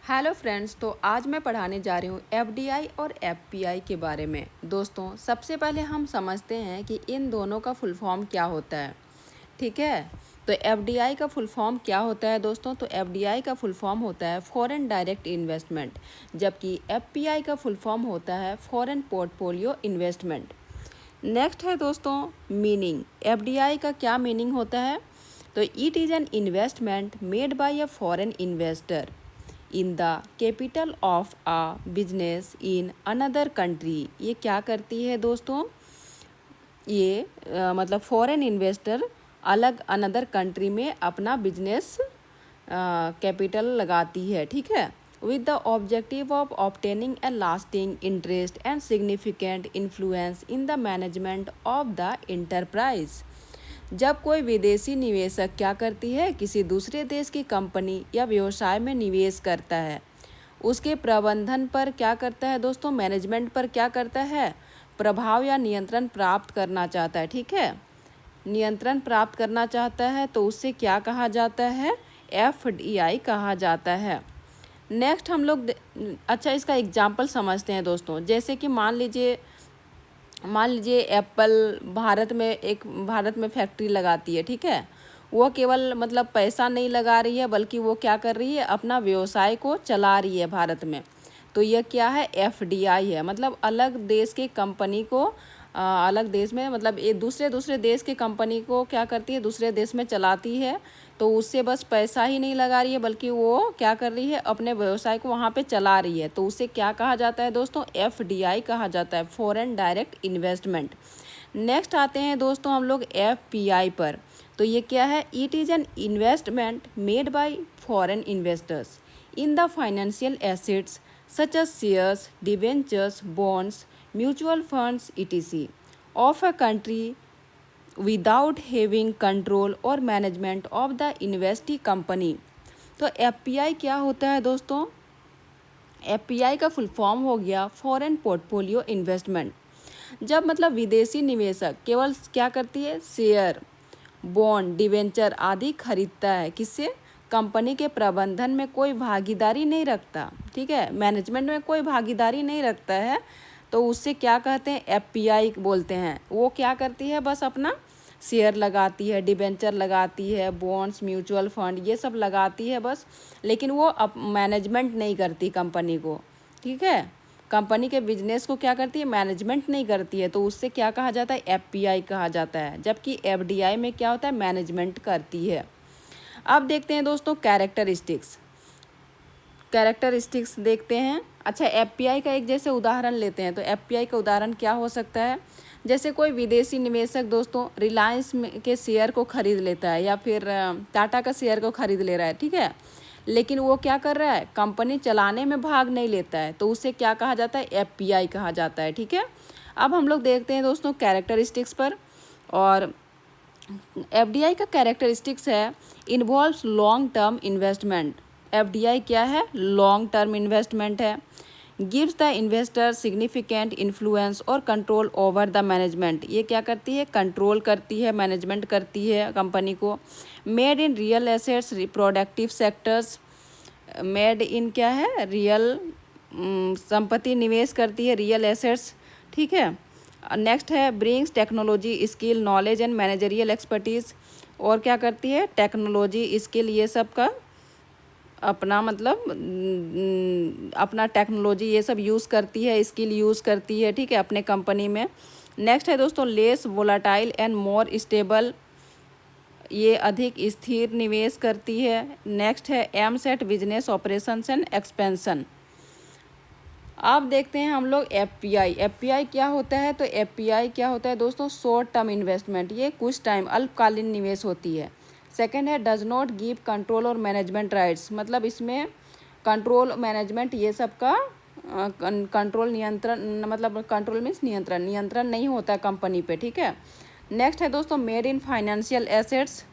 Hello friends, तो आज मैं पढ़ाने जा रही हूँ एफडीआई और एफपीआई के बारे में। दोस्तों, सबसे पहले हम समझते हैं कि इन दोनों का फुल फॉर्म क्या होता है। ठीक है, तो एफडीआई का फुल फॉर्म क्या होता है दोस्तों? तो एफडीआई का फुल फॉर्म होता है फॉरेन डायरेक्ट इन्वेस्टमेंट, जबकि एफपीआई का फुल फॉर्म होता है फॉरेन पोर्टफोलियो इन्वेस्टमेंट। नेक्स्ट है दोस्तों मीनिंग। एफडीआई का क्या मीनिंग होता है? तो it is an investment made bye a foreign investor in the capital of a business in another country. ये क्या करती है दोस्तों? ये मतलब फॉरेन इन्वेस्टर अलग अनदर कंट्री में अपना बिजनेस कैपिटल लगाती है। ठीक है, with the objective of obtaining a lasting interest and significant influence in the management of the enterprise। जब कोई विदेशी निवेशक क्या करती है, किसी दूसरे देश की कंपनी या व्यवसाय में निवेश करता है, उसके प्रबंधन पर क्या करता है दोस्तों? मैनेजमेंट पर क्या करता है? प्रभाव या नियंत्रण प्राप्त करना चाहता है। ठीक है, नियंत्रण प्राप्त करना चाहता है तो उससे क्या कहा जाता है? एफडीआई कहा जाता है। नेक्स्ट हम लोग अच्छा इसका एग्जाम्पल समझते हैं दोस्तों। जैसे कि मान लीजिए एप्पल भारत में फैक्ट्री लगाती है। ठीक है, वो केवल मतलब पैसा नहीं लगा रही है, बल्कि वो क्या कर रही है? अपना व्यवसाय को चला रही है भारत में। तो यह क्या है? एफडीआई है। मतलब अलग देश की कंपनी को अलग देश में मतलब ये दूसरे देश की कंपनी को क्या करती है? दूसरे देश में चलाती है। तो उससे बस पैसा ही नहीं लगा रही है, बल्कि वो क्या कर रही है? अपने व्यवसाय को वहाँ पे चला रही है। तो उसे क्या कहा जाता है दोस्तों? एफडीआई कहा जाता है, फॉरेन डायरेक्ट इन्वेस्टमेंट। नेक्स्ट आते हैं दोस्तों हम लोग एफपीआई पर। तो ये क्या है? It is an investment made by foreign investors in the financial assets such as shares, debentures, bonds, mutual funds etc of a country without having control or management of the investee company। तो FPI क्या होता है दोस्तों? FPI का full form हो गया foreign portfolio investment. जब मतलब विदेशी निवेशक केवल क्या करती है? शेयर, बॉन्ड, डिवेंचर आदि खरीदता है। किससे? कंपनी के प्रबंधन में कोई भागीदारी नहीं रखता। ठीक है, मैनेजमेंट में कोई भागीदारी नहीं रखता है, तो उससे क्या कहते हैं? एफपीआई बोलते हैं। वो क्या करती है? बस अपना शेयर लगाती है, डिबेंचर लगाती है, बॉन्ड्स, म्यूचुअल फंड ये सब लगाती है बस, लेकिन वो अब मैनेजमेंट नहीं करती कंपनी को। ठीक है, कंपनी के बिजनेस को क्या करती है? मैनेजमेंट नहीं करती है। तो उससे क्या कहा जाता है? एफपीआई कहा जाता है। जबकि एफडीआई में क्या होता है? मैनेजमेंट करती है। अब देखते हैं दोस्तों कैरेक्टरिस्टिक्स देखते हैं। अच्छा, एफपीआई का एक जैसे उदाहरण लेते हैं। तो एफपीआई का उदाहरण क्या हो सकता है? जैसे कोई विदेशी निवेशक दोस्तों रिलायंस के शेयर को खरीद लेता है, या फिर टाटा का शेयर को खरीद ले रहा है। ठीक है, लेकिन वो क्या कर रहा है? कंपनी चलाने में भाग नहीं लेता है। तो उसे क्या कहा जाता है? एफपीआई कहा जाता है। ठीक है, अब हम लोग देखते हैं दोस्तों कैरेक्टरिस्टिक्स पर। और एफडीआई का कैरेक्टरिस्टिक्स है involves long term investment. FDI क्या है? लॉन्ग टर्म इन्वेस्टमेंट है। Gives the investor significant influence और कंट्रोल ओवर द मैनेजमेंट। ये क्या करती है? कंट्रोल करती है, मैनेजमेंट करती है कंपनी को। Made in real assets reproductive sectors. Made in क्या है? रियल संपत्ति निवेश करती है, रियल एसेट्स। ठीक है, नेक्स्ट है brings technology, skill, knowledge and managerial expertise. और क्या करती है? टेक्नोलॉजी, स्किल ये सब का अपना मतलब अपना टेक्नोलॉजी ये सब यूज़ करती है, स्किल यूज़ करती है। ठीक है, अपने कंपनी में। नेक्स्ट है दोस्तों less volatile and more stable. ये अधिक स्थिर निवेश करती है। नेक्स्ट है aims at business operations and expansion. अब देखते हैं हम लोग एफपीआई। एफपीआई क्या होता है? तो एफपीआई क्या होता है दोस्तों? Short term investment. ये कुछ टाइम अल्पकालीन निवेश होती है। सेकंड है डज नॉट गिव कंट्रोल और मैनेजमेंट राइट्स। मतलब इसमें कंट्रोल, मैनेजमेंट ये सब का कंट्रोल, नियंत्रण, मतलब कंट्रोल मीन्स नियंत्रण नहीं होता कंपनी पे। ठीक है, नेक्स्ट है दोस्तों मेड इन फाइनेंशियल एसेट्स।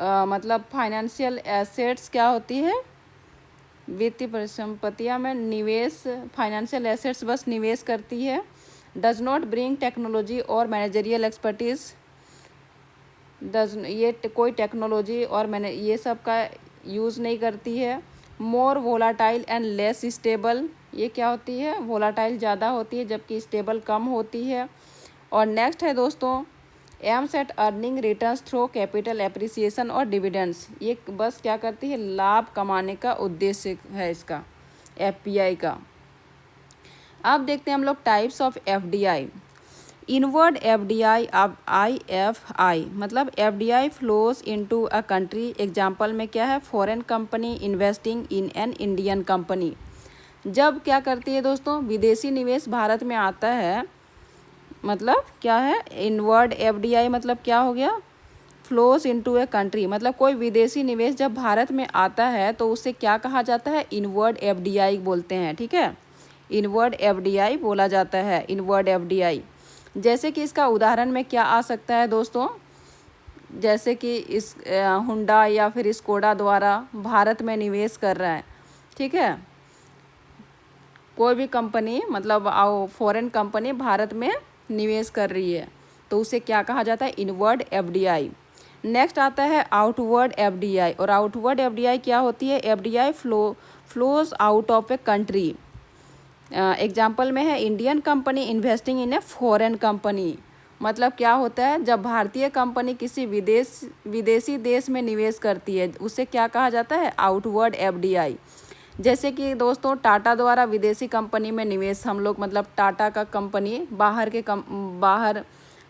मतलब फाइनेंशियल एसेट्स क्या होती है? वित्तीय परिसंपत्तियाँ में निवेश, फाइनेंशियल एसेट्स बस निवेश करती है। डज नॉट ब्रिंग टेक्नोलॉजी और मैनेजरियल एक्सपर्टीज़। कोई टेक्नोलॉजी और मैंने ये सब का यूज़ नहीं करती है। More volatile and less stable, ये क्या होती है, वोलाटाइल ज़्यादा होती है जबकि स्टेबल कम होती है। और नेक्स्ट है दोस्तों aims at earning returns through capital appreciation और डिविडेंड्स, ये बस क्या करती है, लाभ कमाने का उद्देश्य है इसका एफपीआई का। अब देखते हैं हम लोग types of FDI. Inward FDI, अब आईएफआई मतलब FDI flows into a country, example में क्या है, foreign company investing in an Indian company. जब क्या करती है दोस्तों, विदेशी निवेश भारत में आता है, मतलब क्या है, इनवर्ड एफडीआई मतलब क्या हो गया, फ्लोज इनटू ए कंट्री, मतलब कोई विदेशी निवेश जब भारत में आता है तो उसे क्या कहा जाता है, इनवर्ड एफडीआई बोलते हैं, ठीक है, इनवर्ड एफडीआई बोला जाता है, इनवर्ड एफडीआई। जैसे कि इसका उदाहरण में क्या आ सकता है दोस्तों, जैसे कि इस हुंडा या फिर स्कोडा द्वारा भारत में निवेश कर रहा है, ठीक है, कोई भी कंपनी मतलब फॉरेन कंपनी भारत में निवेश कर रही है तो उसे क्या कहा जाता है, इनवर्ड एफडीआई। नेक्स्ट आता है आउटवर्ड एफडीआई, और आउटवर्ड एफडीआई क्या होती है, FDI flows out of a country, example में है Indian company investing in a foreign company, मतलब क्या होता है, जब भारतीय कंपनी किसी विदेशी देश में निवेश करती है उसे क्या कहा जाता है, आउटवर्ड एफडीआई। जैसे कि दोस्तों टाटा द्वारा विदेशी कंपनी में निवेश, हम लोग मतलब टाटा का कंपनी बाहर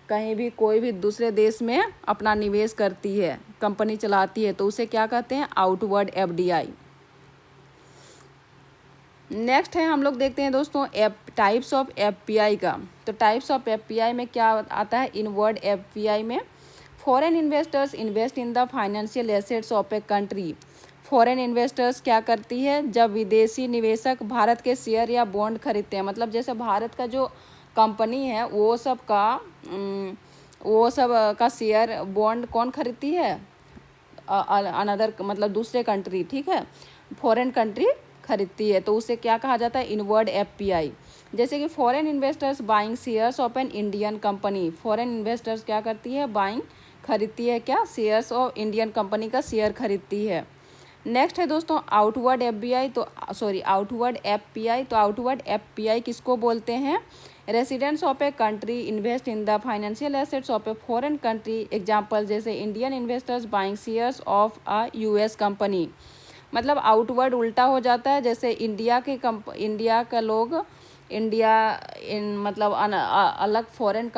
कहीं भी कोई भी दूसरे देश में अपना निवेश करती है, कंपनी चलाती है, तो उसे क्या कहते हैं, आउटवर्ड एफडीआई। नेक्स्ट है हम लोग देखते हैं दोस्तों टाइप्स ऑफ एफपीआई का। तो टाइप्स ऑफ एफपीआई में क्या आता है, इनवर्ड एफपीआई में foreign investors invest in the financial assets of a country. Foreign investors क्या करती है, जब विदेशी निवेशक भारत के शेयर या बॉन्ड खरीदते हैं, मतलब जैसे भारत का जो कंपनी है वो सब का शेयर बॉन्ड कौन खरीदती है, अनदर मतलब दूसरे कंट्री, ठीक है, फॉरेन कंट्री खरीदती है, तो उसे क्या कहा जाता है, इनवर्ड एफपीआई। जैसे कि foreign investors buying shares of an Indian company, foreign investors क्या करती है, बाइंग खरीदती है, क्या, शेयर्स ऑफ इंडियन कंपनी का शेयर खरीदती है। नेक्स्ट है दोस्तों आउटवर्ड एफबीआई, तो आउटवर्ड एफपीआई, तो आउटवर्ड एफपीआई किसको बोलते हैं, residents of a country invest in the financial assets of a foreign country, example जैसे Indian investors buying shares of a US company. मतलब आउटवर्ड उल्टा हो जाता है, जैसे इंडिया का लोग मतलब अलग फॉरेन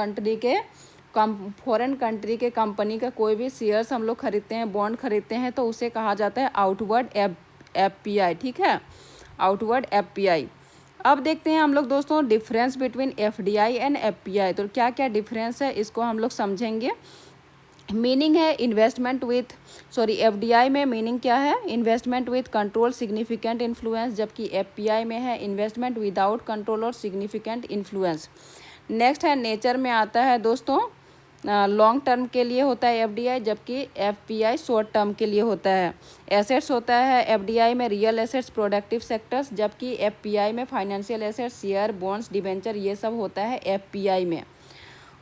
कंट्री के कंपनी का कोई भी शेयर्स हम लोग खरीदते हैं, बॉन्ड खरीदते हैं, तो उसे कहा जाता है आउटवर्ड एफपीआई, ठीक है, आउटवर्ड एफपीआई। अब देखते हैं हम लोग दोस्तों difference between FDI and FPI, तो क्या क्या डिफरेंस है इसको हम लोग समझेंगे। मीनिंग है इन्वेस्टमेंट विथ एफडीआई में मीनिंग क्या है, investment with control significant influence, जबकि एफपीआई में है इन्वेस्टमेंट विदाउट कंट्रोल और सिग्निफिकेंट इन्फ्लुएंस। नेक्स्ट है नेचर में आता है दोस्तों, लॉन्ग टर्म के लिए होता है एफडीआई, जबकि एफपीआई शॉर्ट टर्म के लिए होता है। एसेट्स होता है एफडीआई में रियल एसेट्स, प्रोडक्टिव सेक्टर्स, जबकि एफपीआई में financial assets, share, bonds, debenture, ये सब होता है एफपीआई में,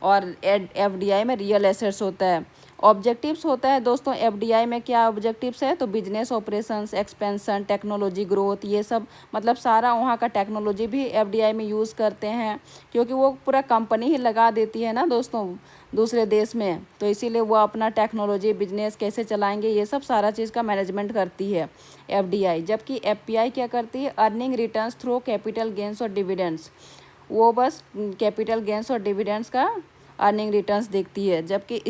और एफडीआई में रियल एसेट्स होता है। ऑब्जेक्टिव्स होता है दोस्तों एफडीआई में, क्या ऑब्जेक्टिव्स है, तो business operations, expansion, technology growth, ये सब मतलब सारा वहाँ का टेक्नोलॉजी भी एफडीआई में यूज़ करते हैं, क्योंकि वो पूरा कंपनी ही लगा देती है ना दोस्तों दूसरे देश में, तो इसीलिए वो अपना टेक्नोलॉजी बिजनेस कैसे चलाएंगे ये सब सारा चीज़ का मैनेजमेंट करती है एफडीआई। जबकि एफपीआई क्या करती है, earning returns through capital gains और डिविडेंड्स, वो बस कैपिटल गेंस और डिविडेंड्स का अर्निंग रिटर्न्स देखती है। जबकि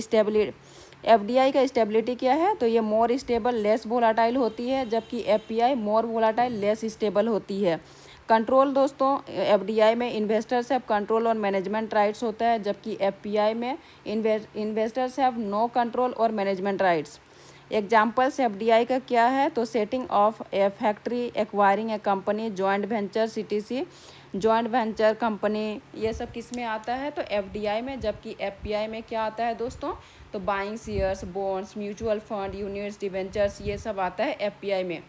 एफडीआई का स्टेबिलिटी क्या है, तो ये मोर स्टेबल लेस वोलाटाइल होती है, जबकि FPI more volatile less stable होती है। कंट्रोल दोस्तों एफडीआई में इन्वेस्टर्स हैव कंट्रोल और मैनेजमेंट राइट्स होता है, जबकि एफपीआई में इन्वेस्टर्स हैव नो कंट्रोल और मैनेजमेंट राइट्स। एग्जाम्पल्स एफडीआई का क्या है, तो setting of A factory, acquiring A company, joint venture, CTC, joint venture company, ये सब किस में आता है, तो एफडीआई में। जबकि एफपीआई में क्या आता है दोस्तों, तो buying shares, bonds, mutual fund, units, debentures, ये सब आता है एफपीआई में।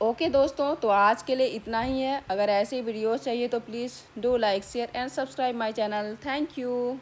ओके दोस्तों, तो आज के लिए इतना ही है। अगर ऐसे वीडियोस चाहिए तो please do like, share and subscribe my channel. Thank you.